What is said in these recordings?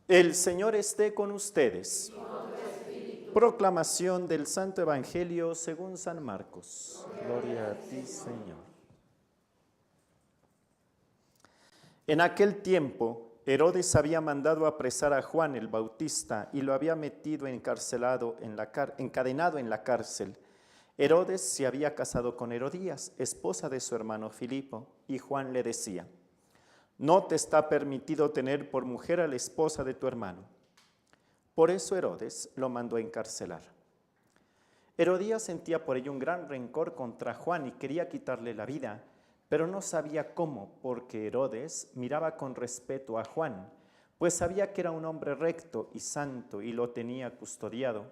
El Señor esté con ustedes. Proclamación del Santo Evangelio según San Marcos. Gloria a ti, Señor. En aquel tiempo, Herodes había mandado apresar a Juan el Bautista y lo había metido encarcelado encadenado en la cárcel. Herodes se había casado con Herodías, esposa de su hermano Filipo, y Juan le decía: no te está permitido tener por mujer a la esposa de tu hermano. Por eso Herodes lo mandó a encarcelar. Herodías sentía por ello un gran rencor contra Juan y quería quitarle la vida, pero no sabía cómo, porque Herodes miraba con respeto a Juan, pues sabía que era un hombre recto y santo y lo tenía custodiado.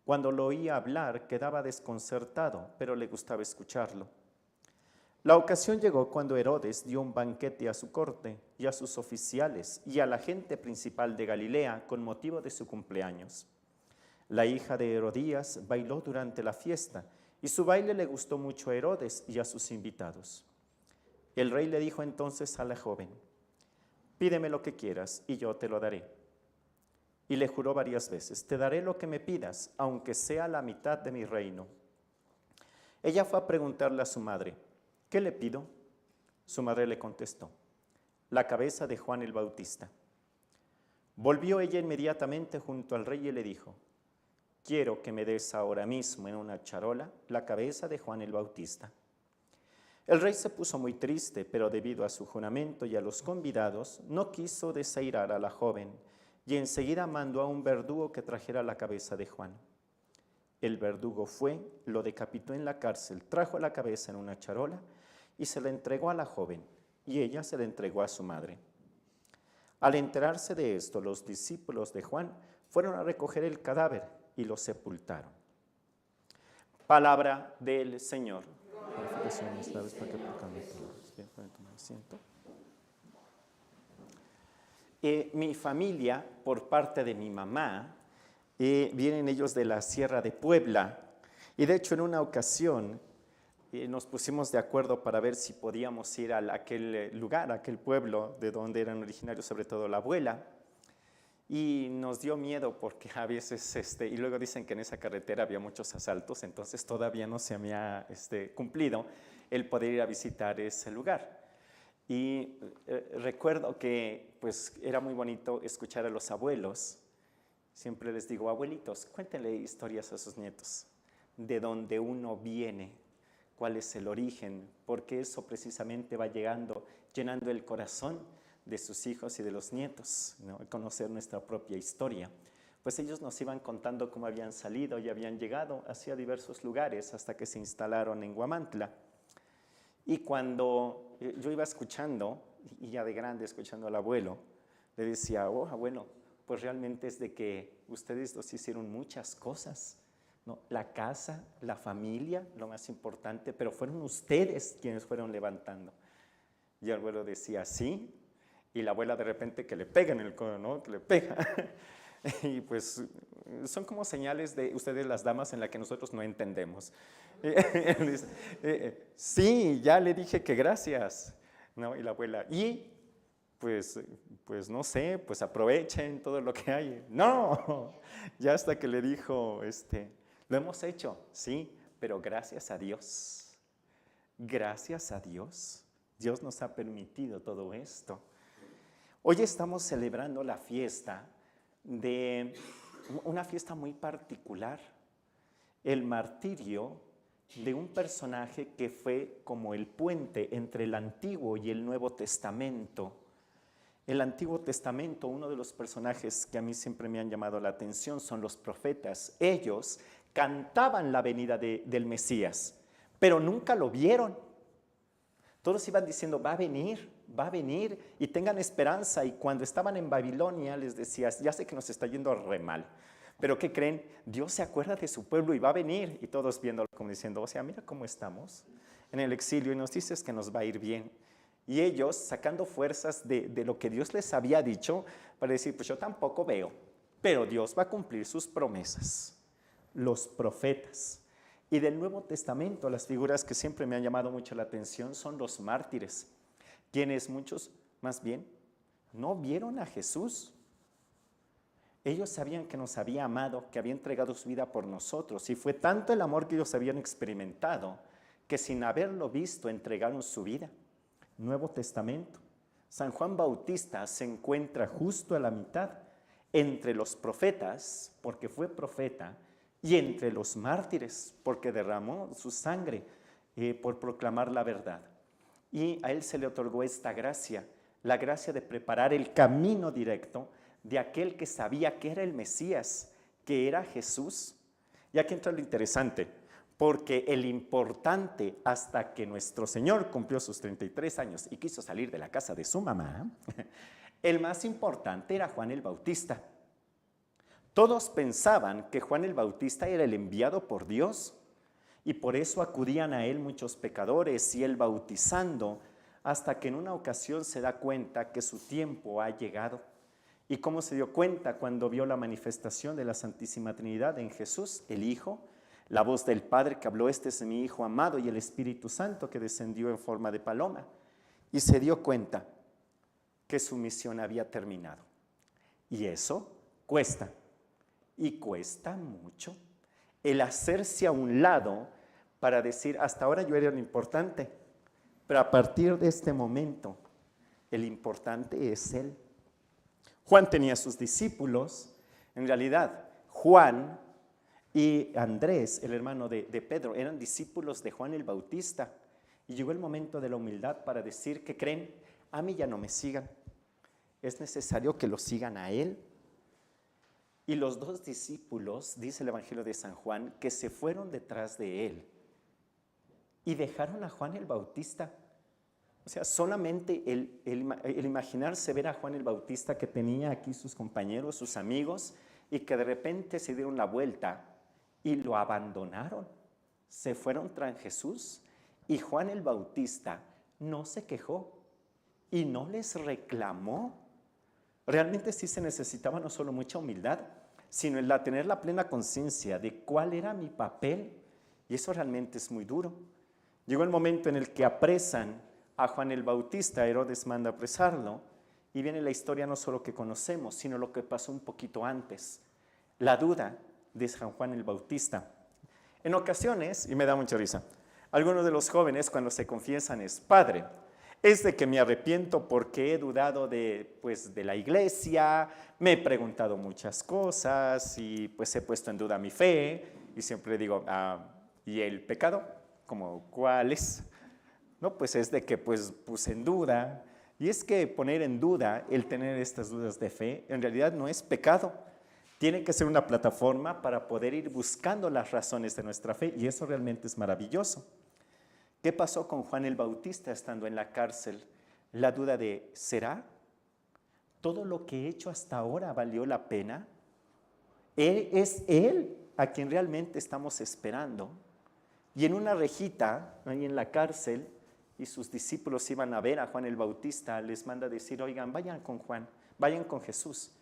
Cuando lo oía hablar quedaba desconcertado, pero le gustaba escucharlo. La ocasión llegó cuando Herodes dio un banquete a su corte y a sus oficiales y a la gente principal de Galilea con motivo de su cumpleaños. La hija de Herodías bailó durante la fiesta y su baile le gustó mucho a Herodes y a sus invitados. El rey le dijo entonces a la joven: pídeme lo que quieras y yo te lo daré. Y le juró varias veces: te daré lo que me pidas, aunque sea la mitad de mi reino. Ella fue a preguntarle a su madre: ¿qué le pido? Su madre le contestó: la cabeza de Juan el Bautista. Volvió ella inmediatamente junto al rey y le dijo: quiero que me des ahora mismo en una charola la cabeza de Juan el Bautista. El rey se puso muy triste, pero debido a su juramento y a los convidados, no quiso desairar a la joven, y enseguida mandó a un verdugo que trajera la cabeza de Juan. El verdugo fue, lo decapitó en la cárcel, trajo la cabeza en una charola y se la entregó a la joven, y ella se la entregó a su madre. Al enterarse de esto, los discípulos de Juan fueron a recoger el cadáver y lo sepultaron. Palabra del Señor. Mi familia, por parte de mi mamá, vienen ellos de la Sierra de Puebla, y de hecho en una ocasión nos pusimos de acuerdo para ver si podíamos ir a aquel lugar, a aquel pueblo de donde eran originarios, sobre todo la abuela, y nos dio miedo porque a veces, y luego dicen que en esa carretera había muchos asaltos, entonces todavía no se me ha cumplido el poder ir a visitar ese lugar. Y recuerdo que pues era muy bonito escuchar a los abuelos. Siempre les digo: abuelitos, cuéntenle historias a sus nietos, de dónde uno viene, cuál es el origen, porque eso precisamente va llenando el corazón de sus hijos y de los nietos, ¿no? Conocer nuestra propia historia. Pues ellos nos iban contando cómo habían salido y habían llegado hacia diversos lugares hasta que se instalaron en Huamantla. Y cuando yo iba escuchando, y ya de grande escuchando al abuelo, le decía: oh, abuelo, pues realmente es de que ustedes dos hicieron muchas cosas, ¿no? La casa, la familia, lo más importante, pero fueron ustedes quienes fueron levantando. Y el abuelo decía: sí, y la abuela de repente que le pega en el codo, ¿no? Que le pega. Y pues son como señales de ustedes las damas en las que nosotros no entendemos. Sí, ya le dije que gracias, ¿no? Y la abuela: y pues no sé, pues aprovechen todo lo que hay. No, ya hasta que le dijo, lo hemos hecho, sí, pero gracias a Dios. Gracias a Dios. Dios nos ha permitido todo esto. Hoy estamos celebrando la fiesta de una fiesta muy particular, el martirio de un personaje que fue como el puente entre el Antiguo y el Nuevo Testamento. El Antiguo Testamento, uno de los personajes que a mí siempre me han llamado la atención son los profetas. Ellos cantaban la venida del Mesías, pero nunca lo vieron. Todos iban diciendo: va a venir y tengan esperanza. Y cuando estaban en Babilonia les decías: ya sé que nos está yendo re mal, pero ¿qué creen? Dios se acuerda de su pueblo y va a venir. Y todos viéndolo como diciendo: o sea, mira cómo estamos en el exilio y nos dices que nos va a ir bien. Y ellos sacando fuerzas de lo que Dios les había dicho para decir: pues yo tampoco veo, pero Dios va a cumplir sus promesas. Los profetas. Y del Nuevo Testamento, las figuras que siempre me han llamado mucho la atención son los mártires, quienes muchos, más bien, no vieron a Jesús, Ellos sabían que nos había amado, que había entregado su vida por nosotros. Y fue tanto el amor que ellos habían experimentado que sin haberlo visto entregaron su vida. Nuevo Testamento. San Juan Bautista se encuentra justo a la mitad entre los profetas, porque fue profeta, y entre los mártires, porque derramó su sangre por proclamar la verdad. Y a él se le otorgó esta gracia, la gracia de preparar el camino directo de aquel que sabía que era el Mesías, que era Jesús. Y aquí entra lo interesante, porque el importante, hasta que nuestro Señor cumplió sus 33 años y quiso salir de la casa de su mamá, el más importante era Juan el Bautista. Todos pensaban que Juan el Bautista era el enviado por Dios y por eso acudían a él muchos pecadores y él bautizando, hasta que en una ocasión se da cuenta que su tiempo ha llegado. ¿Y cómo se dio cuenta? Cuando vio la manifestación de la Santísima Trinidad en Jesús, el Hijo, la voz del Padre que habló: este es mi Hijo amado, y el Espíritu Santo que descendió en forma de paloma. Y se dio cuenta que su misión había terminado. Y eso cuesta, y cuesta mucho, el hacerse a un lado para decir: hasta ahora yo era lo importante, pero a partir de este momento el importante es Él. Juan tenía sus discípulos. En realidad, Juan y Andrés, el hermano de Pedro, eran discípulos de Juan el Bautista. Y llegó el momento de la humildad para decir: ¿qué creen? A mí ya no me sigan. Es necesario que lo sigan a él. Y los dos discípulos, dice el Evangelio de San Juan, que se fueron detrás de él y dejaron a Juan el Bautista. O sea, solamente el imaginarse ver a Juan el Bautista, que tenía aquí sus compañeros, sus amigos, y que de repente se dieron la vuelta y lo abandonaron. Se fueron tras Jesús, y Juan el Bautista no se quejó y no les reclamó. Realmente sí se necesitaba no solo mucha humildad, sino el tener la plena conciencia de cuál era mi papel, y eso realmente es muy duro. Llegó el momento en el que apresan a Juan el Bautista. Herodes manda apresarlo, y viene la historia no solo que conocemos, sino lo que pasó un poquito antes, la duda de San Juan el Bautista. En ocasiones, y me da mucha risa, algunos de los jóvenes cuando se confiesan es: Padre, es de que me arrepiento porque he dudado de la iglesia, me he preguntado muchas cosas y pues he puesto en duda mi fe. Y siempre digo: ¿y el pecado? ¿Cómo cuál es? No, pues es de que puse en duda. Y es que poner en duda, el tener estas dudas de fe, en realidad no es pecado. Tiene que ser una plataforma para poder ir buscando las razones de nuestra fe, y eso realmente es maravilloso. ¿Qué pasó con Juan el Bautista estando en la cárcel? La duda de: ¿será? ¿Todo lo que he hecho hasta ahora valió la pena? ¿Es Él a quien realmente estamos esperando? Y en una rejita, ahí en la cárcel, y sus discípulos iban a ver a Juan el Bautista, les manda a decir: oigan, vayan con Juan, vayan con Jesús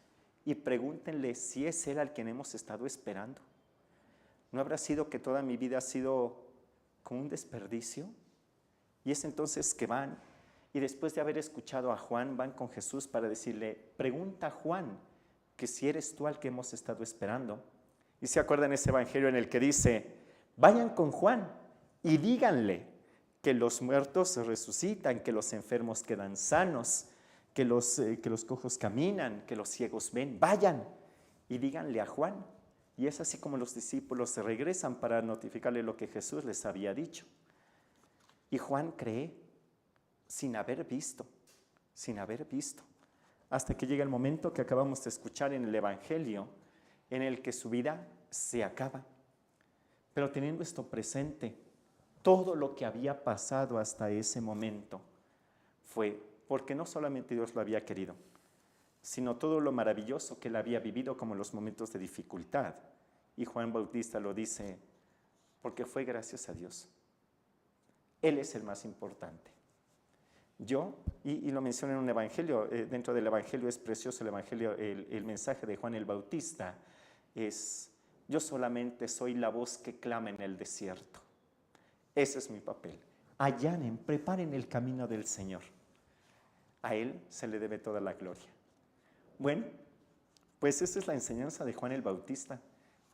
y pregúntenle si es Él al quien hemos estado esperando. ¿No habrá sido que toda mi vida ha sido como un desperdicio? Y es entonces que van, y después de haber escuchado a Juan, van con Jesús para decirle: pregunta a Juan que si eres tú al que hemos estado esperando. Y se acuerdan ese evangelio en el que dice: vayan con Juan y díganle que los muertos resucitan, que los enfermos quedan sanos, que los cojos caminan, que los ciegos ven. Vayan y díganle a Juan. Y es así como los discípulos se regresan para notificarle lo que Jesús les había dicho. Y Juan cree sin haber visto, hasta que llega el momento que acabamos de escuchar en el Evangelio, en el que su vida se acaba. Pero teniendo esto presente, todo lo que había pasado hasta ese momento fue porque no solamente Dios lo había querido, sino todo lo maravilloso que él había vivido, como los momentos de dificultad. Y Juan Bautista lo dice: porque fue gracias a Dios. Él es el más importante. Yo, y lo menciono en un evangelio, dentro del evangelio es precioso el evangelio, el mensaje de Juan el Bautista es: yo solamente soy la voz que clama en el desierto. Ese es mi papel. Allanen, preparen el camino del Señor. A Él se le debe toda la gloria. Bueno, Pues esa es la enseñanza de Juan el Bautista.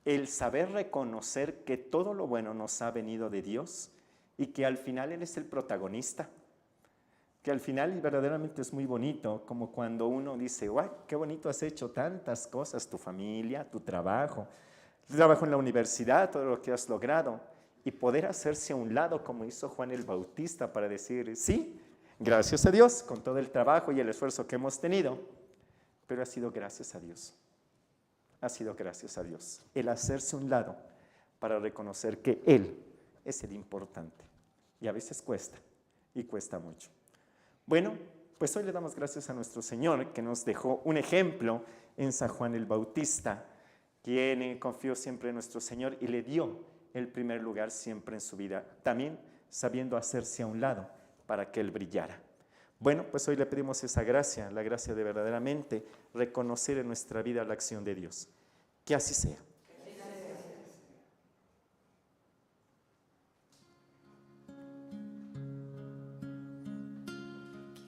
El saber reconocer que todo lo bueno nos ha venido de Dios y que al final Él es el protagonista. Que al final y verdaderamente es muy bonito, como cuando uno dice, ¡guau, qué bonito has hecho tantas cosas! Tu familia, tu trabajo en la universidad, todo lo que has logrado. Y poder hacerse a un lado como hizo Juan el Bautista para decir, sí, gracias a Dios, con todo el trabajo y el esfuerzo que hemos tenido, pero ha sido gracias a Dios. Ha sido gracias a Dios. El hacerse a un lado para reconocer que Él es el importante. Y a veces cuesta, y cuesta mucho. Bueno, pues hoy le damos gracias a nuestro Señor que nos dejó un ejemplo en San Juan el Bautista, quien confió siempre en nuestro Señor y le dio el primer lugar siempre en su vida, también sabiendo hacerse a un lado para que Él brillara. Bueno, pues hoy le pedimos esa gracia, la gracia de verdaderamente reconocer en nuestra vida la acción de Dios. Que así sea.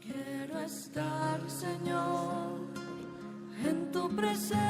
Quiero estar, Señor, en tu presencia.